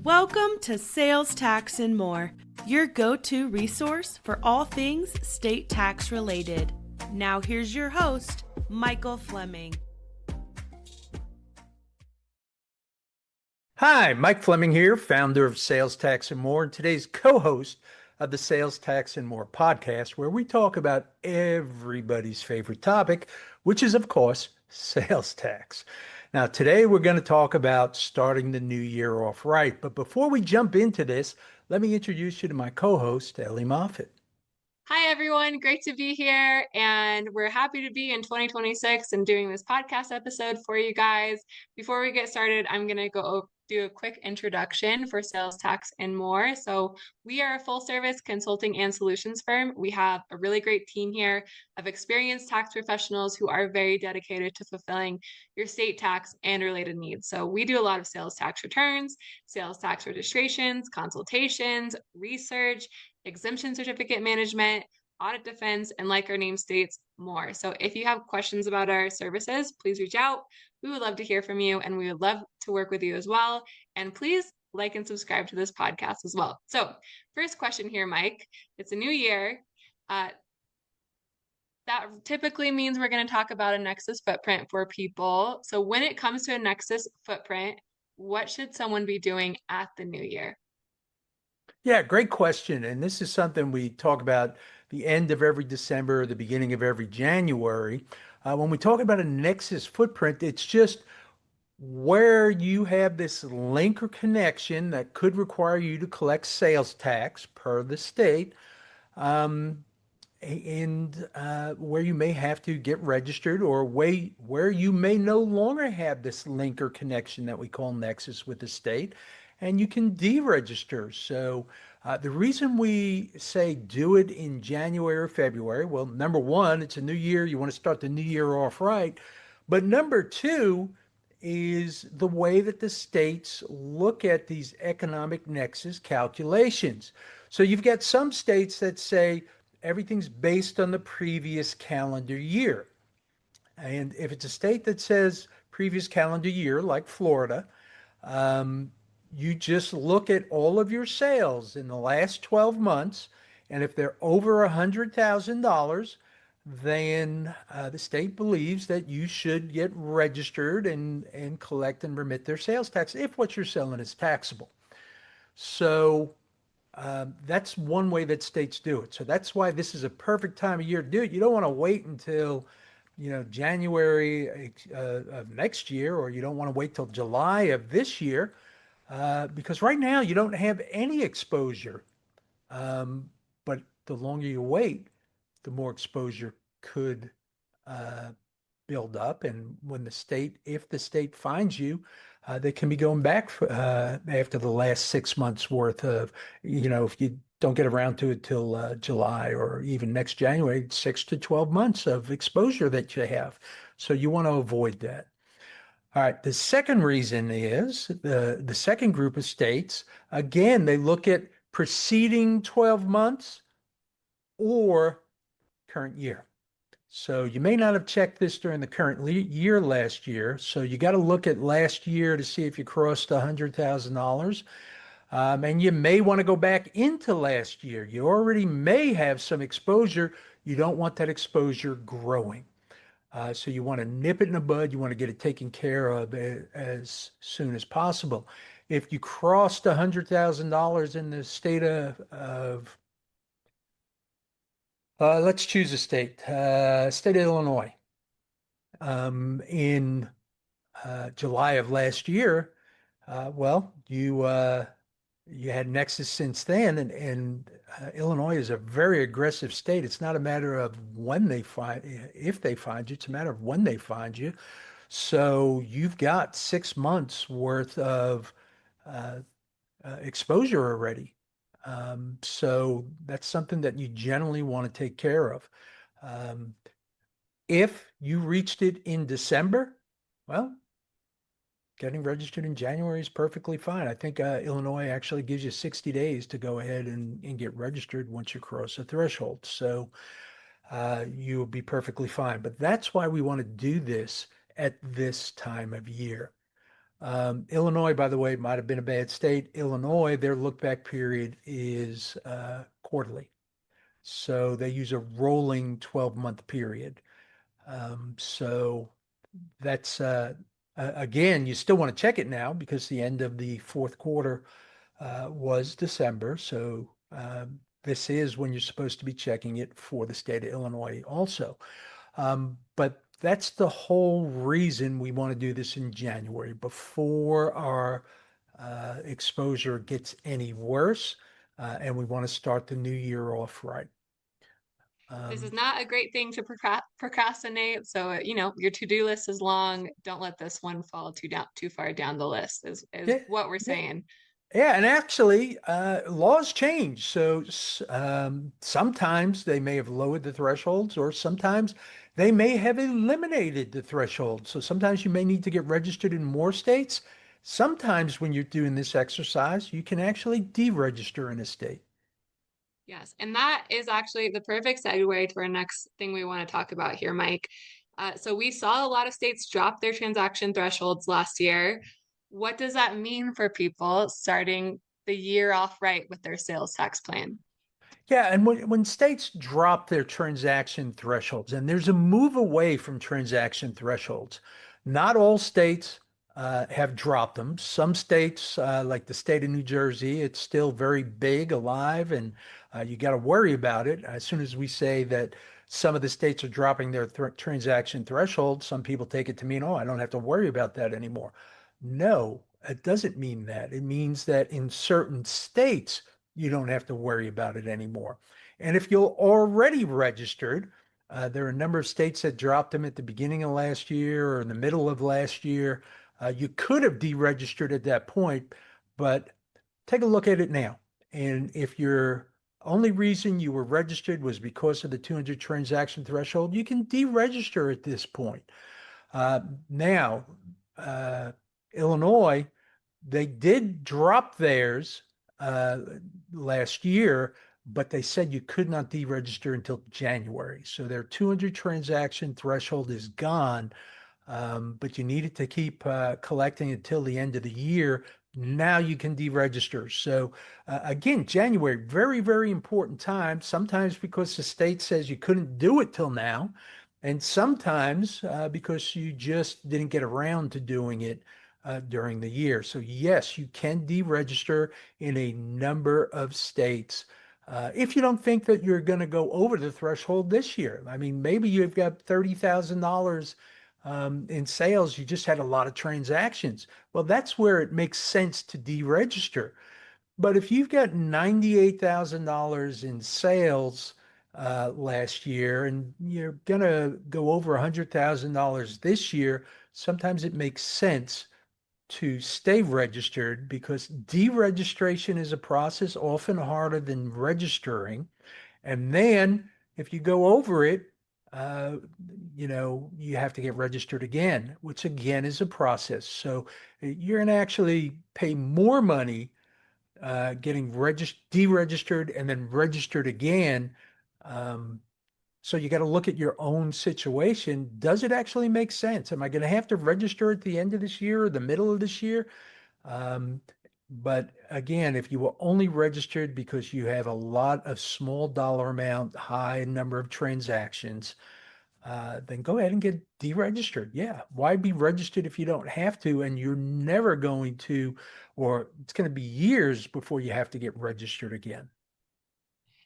Welcome to Sales Tax and More, your go-to resource for all things state tax related. Now here's your host, Michael Fleming. Hi, Mike Fleming here, founder of Sales Tax and More, and today's co-host of the Sales Tax and More podcast, where we talk about everybody's favorite topic, which is, of course, sales tax. Now, today we're going to talk about starting the new year off right. But before we jump into this, let me introduce you to my co-host, Ellie Moffitt. Hi, everyone. Great to be here. And we're happy to be in 2026 and doing this podcast episode for you guys. Before we get started, I'm going to go do a quick introduction for Sales Tax and More. So we are a full service consulting and solutions firm. We have a really great team here of experienced tax professionals who are very dedicated to fulfilling your state tax and related needs. So we do a lot of sales tax returns, sales tax registrations, consultations, research, exemption certificate management, audit defense, and like our name states, more. So if you have questions about our services, please reach out. We would love to hear from you and we would love to work with you as well. And please like and subscribe to this podcast as well. So first question here, Mike, it's a new year. That typically means we're going to talk about a Nexus footprint for people. So when it comes to a Nexus footprint, what should someone be doing at the new year? Yeah, great question. And this is something we talk about the end of every December, the beginning of every January. When we talk about a Nexus footprint, it's just where you have this link or connection that could require you to collect sales tax per the state, um, and where you may have to get registered, or where you may no longer have this link or connection that we call Nexus with the state, and you can deregister. So the reason we say do it in January or February, well, number one, it's a new year. You want to start the new year off right. But number two is the way that the states look at these economic nexus calculations. So you've got some states that say everything's based on the previous calendar year. And if it's a state that says previous calendar year, like Florida, um, you just look at all of your sales in the last 12 months, and if they're over $100,000, then the state believes that you should get registered and collect and remit their sales tax if what you're selling is taxable. So that's one way that states do it. So that's why this is a perfect time of year to do it. You don't want to wait until, January of next year, or you don't want to wait till July of this year, because right now you don't have any exposure. But the longer you wait, the more exposure could uh, build up. And if the state finds you, they can be going back after the last 6 months worth of, if you don't get around to it till July or even next January, 6 to 12 months of exposure that you have. So you want to avoid that. All right. The second reason is the second group of states, again, they look at preceding 12 months or current year. So you may not have checked this during the current year last year. So you got to look at last year to see if you crossed $100,000. And you may want to go back into last year. You already may have some exposure. You don't want that exposure growing. So you want to nip it in the bud. You want to get it taken care of as soon as possible. If you crossed $100,000 in the state of let's choose a state of Illinois, in July of last year, well, you had Nexus since then, and Illinois is a very aggressive state. It's not a matter of if they find you, it's a matter of when they find you. So you've got 6 months worth of uh, exposure already. So that's something that you generally want to take care of. Um, if you reached it in December, well, getting registered in January is perfectly fine. I think Illinois actually gives you 60 days to go ahead and get registered once you cross the threshold. So you will be perfectly fine. But that's why we want to do this at this time of year. Illinois, by the way, might have been a bad state. Illinois, their look back period is quarterly. So they use a rolling 12-month period. So that's, again, you still want to check it now because the end of the fourth quarter was December. So this is when you're supposed to be checking it for the state of Illinois also. But that's the whole reason we want to do this in January before our exposure gets any worse, and we want to start the new year off right. This is not a great thing to procrastinate. So, your to-do list is long. Don't let this one fall too far down the list is Yeah, what we're yeah, saying. yeah, and actually, laws change. So sometimes they may have lowered the thresholds, or sometimes they may have eliminated the threshold. So sometimes you may need to get registered in more states. Sometimes when you're doing this exercise, you can actually deregister in a state. Yes, and that is actually the perfect segue to our next thing we want to talk about here, Mike. So we saw a lot of states drop their transaction thresholds last year. What does that mean for people starting the year off right with their sales tax plan? Yeah, and when states drop their transaction thresholds, and there's a move away from transaction thresholds, not all states have dropped them. Some states, like the state of New Jersey, it's still very big, alive, and you got to worry about it. As soon as we say that some of the states are dropping their transaction thresholds, some people take it to mean, oh, I don't have to worry about that anymore. No, it doesn't mean that. It means that in certain states, you don't have to worry about it anymore. And if you're already registered, there are a number of states that dropped them at the beginning of last year or in the middle of last year. You could have deregistered at that point, but take a look at it now. And if your only reason you were registered was because of the 200 transaction threshold, you can deregister at this point. Now, uh, Illinois, they did drop theirs uh, last year, but they said you could not deregister until January. So their 200 transaction threshold is gone, but you needed to keep collecting until the end of the year. Now you can deregister. So again, January, very, very important time. Sometimes because the state says you couldn't do it till now, and sometimes because you just didn't get around to doing it during the year. So yes, you can deregister in a number of states. If you don't think that you're going to go over the threshold this year, I mean, maybe you've got $30,000 in sales, you just had a lot of transactions. Well, that's where it makes sense to deregister. But if you've got $98,000 in sales last year and you're going to go over $100,000 this year, sometimes it makes sense to stay registered because deregistration is a process often harder than registering. And then if you go over it, uh, you have to get registered again, which again is a process. So you're going to actually pay more money getting deregistered and then registered again. Um, so you got to look at your own situation. Does it actually make sense? Am I going to have to register at the end of this year or the middle of this year? Um, but again, if you were only registered because you have a lot of small dollar amount, high number of transactions, then go ahead and get deregistered. Yeah. Why be registered if you don't have to? And you're never going to, or it's going to be years before you have to get registered again.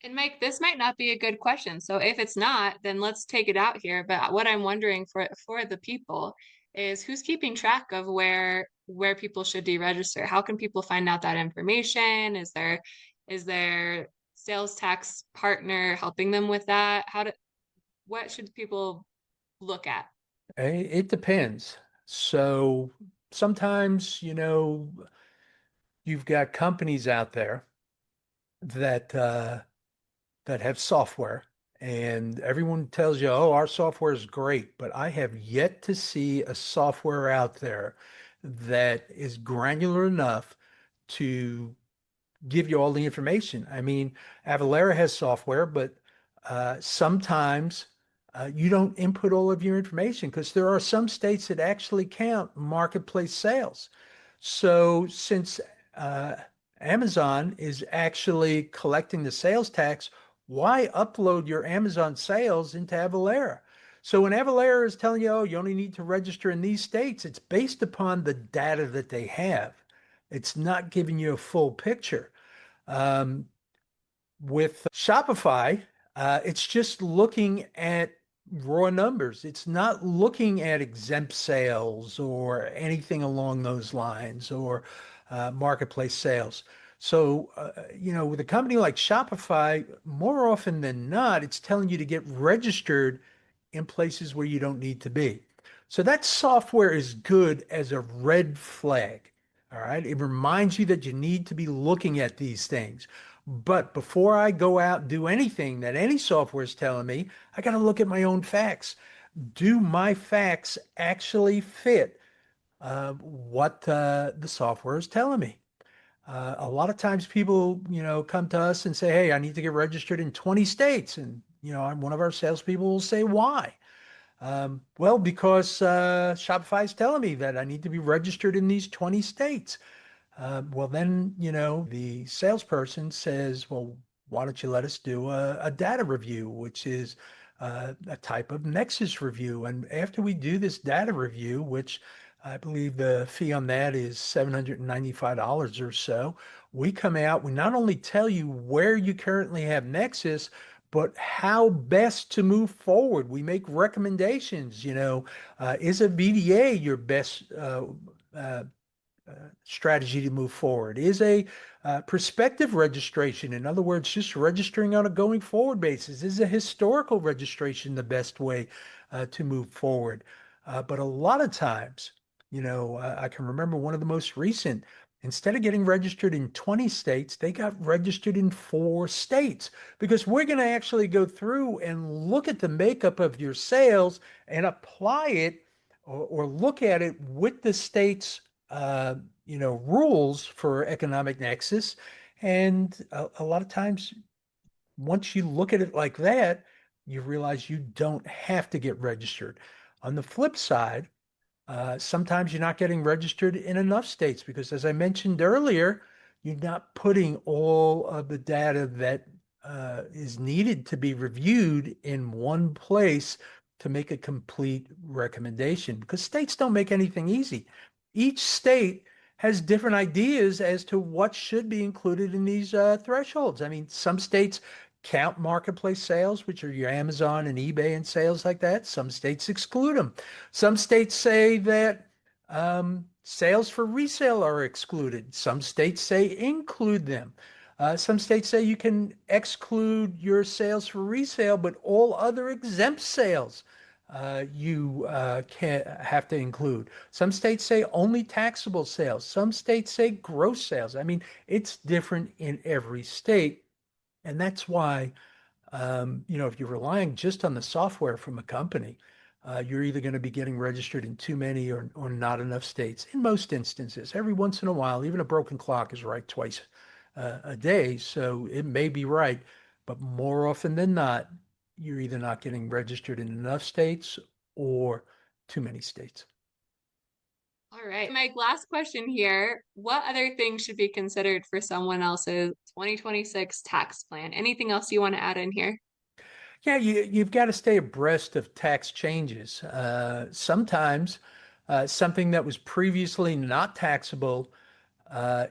And Mike, this might not be a good question. So if it's not, then let's take it out here. But what I'm wondering for the people is who's keeping track of where people should deregister? How can people find out that information? Is there sales tax partner helping them with that? What should people look at? It depends. So sometimes, you've got companies out there that that have software, and everyone tells you, "Oh, our software is great," but I have yet to see a software out there that is granular enough to give you all the information. I mean, Avalara has software, but sometimes you don't input all of your information because there are some states that actually count marketplace sales. So since Amazon is actually collecting the sales tax, why upload your Amazon sales into Avalara? So when Avalara is telling you, oh, you only need to register in these states, it's based upon the data that they have. It's not giving you a full picture. Um, with Shopify, it's just looking at raw numbers. It's not looking at exempt sales or anything along those lines or marketplace sales. So, with a company like Shopify, more often than not, it's telling you to get registered in places where you don't need to be. So that software is good as a red flag. All right. It reminds you that you need to be looking at these things. But before I go out and do anything that any software is telling me, I got to look at my own facts. Do my facts actually fit what the software is telling me? A lot of times people, come to us and say, hey, I need to get registered in 20 states. And, one of our salespeople will say, why? Well, because Shopify is telling me that I need to be registered in these 20 states. Well, then, the salesperson says, well, why don't you let us do a data review, which is a type of Nexus review. And after we do this data review, which I believe the fee on that is $795 or so, we come out, we not only tell you where you currently have Nexus, but how best to move forward. We make recommendations, is a VDA your best uh, strategy to move forward? Is a prospective registration, in other words, just registering on a going forward basis, is a historical registration the best way to move forward? But a lot of times, I can remember one of the most recent, instead of getting registered in 20 states, they got registered in 4 states because we're going to actually go through and look at the makeup of your sales and apply it or look at it with the state's uh, rules for economic nexus. And a lot of times, once you look at it like that, you realize you don't have to get registered. On the flip side, sometimes you're not getting registered in enough states because, as I mentioned earlier, you're not putting all of the data that is needed to be reviewed in one place to make a complete recommendation because states don't make anything easy. Each state has different ideas as to what should be included in these thresholds. I mean, some states count marketplace sales, which are your Amazon and eBay and sales like that. Some states exclude them. Some states say that sales for resale are excluded. Some states say include them. Some states say you can exclude your sales for resale, but all other exempt sales you can have to include. Some states say only taxable sales. Some states say gross sales. I mean, it's different in every state. And that's why if you're relying just on the software from a company, you're either going to be getting registered in too many or not enough states. In most instances, every once in a while, even a broken clock is right twice a day. So it may be right, but more often than not, you're either not getting registered in enough states or too many states. All right. My last question here. What other things should be considered for someone else's 2026 tax plan? Anything else you want to add in here? Yeah, you've got to stay abreast of tax changes. Sometimes something that was previously not taxable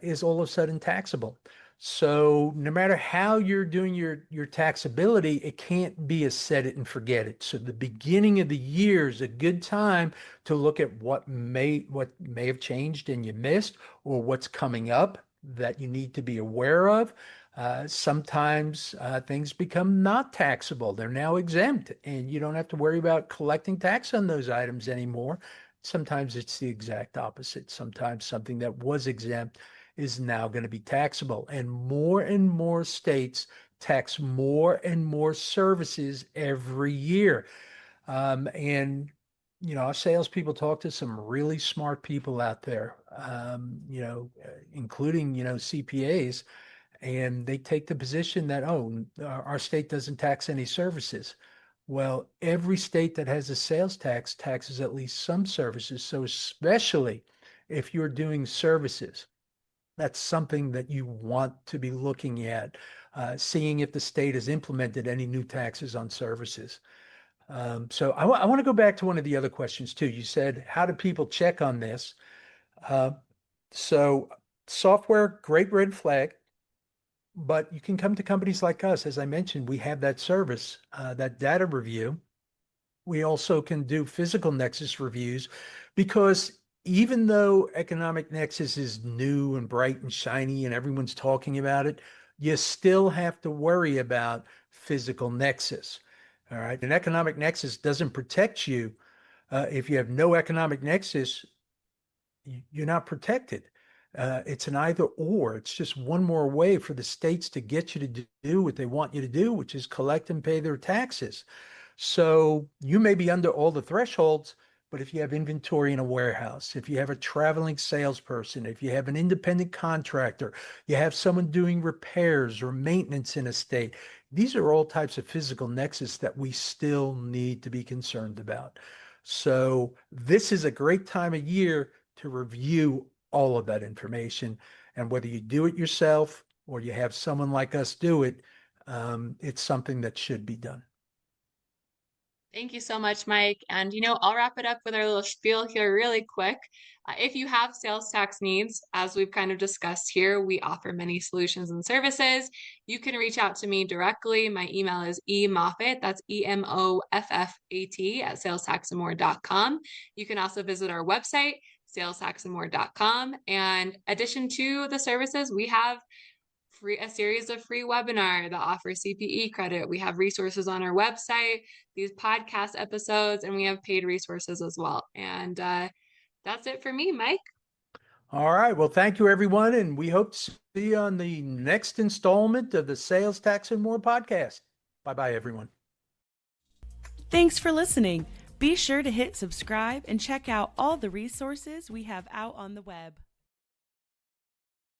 is all of a sudden taxable. So no matter how you're doing your taxability, it can't be a set it and forget it. So the beginning of the year is a good time to look at what may have changed and you missed, or what's coming up that you need to be aware of. Sometimes things become not taxable. They're now exempt, and you don't have to worry about collecting tax on those items anymore. Sometimes it's the exact opposite. Sometimes something that was exempt is now going to be taxable. And more states tax more and more services every year. Our salespeople talk to some really smart people out there, including, CPAs, and they take the position that, oh, our state doesn't tax any services. Well, every state that has a sales tax taxes at least some services. So especially If you're doing services, that's something that you want to be looking at, seeing if the state has implemented any new taxes on services. So I want to go back to one of the other questions too. You said, how do people check on this? Uh, so software, great red flag, but you can come to companies like us. As I mentioned, we have that service, that data review. We also can do physical nexus reviews because even though economic nexus is new and bright and shiny and everyone's talking about it, you still have to worry about physical nexus. All right. An economic nexus doesn't protect you. If you have no economic nexus, you're not protected. It's an either or. It's just one more way for the states to get you to do what they want you to do, which is collect and pay their taxes. So you may be under all the thresholds, but if you have inventory in a warehouse, if you have a traveling salesperson, if you have an independent contractor, you have someone doing repairs or maintenance in a state, these are all types of physical nexus that we still need to be concerned about. So this is a great time of year to review all of that information. And whether you do it yourself or you have someone like us do it, it's something that should be done. Thank you so much, Mike. And I'll wrap it up with our little spiel here really quick. If you have sales tax needs, as we've kind of discussed here, we offer many solutions and services. You can reach out to me directly. My email is emoffat, that's EMOFFAT at salestaxandmore.com. You can also visit our website, salestaxandmore.com. And addition to the services, we have a series of free webinar that offer CPE credit. We have resources on our website, these podcast episodes, and we have paid resources as well. And that's it for me, Mike. All right. Well, thank you, everyone. And we hope to see you on the next installment of the Sales Tax and More podcast. Bye-bye, everyone. Thanks for listening. Be sure to hit subscribe and check out all the resources we have out on the web.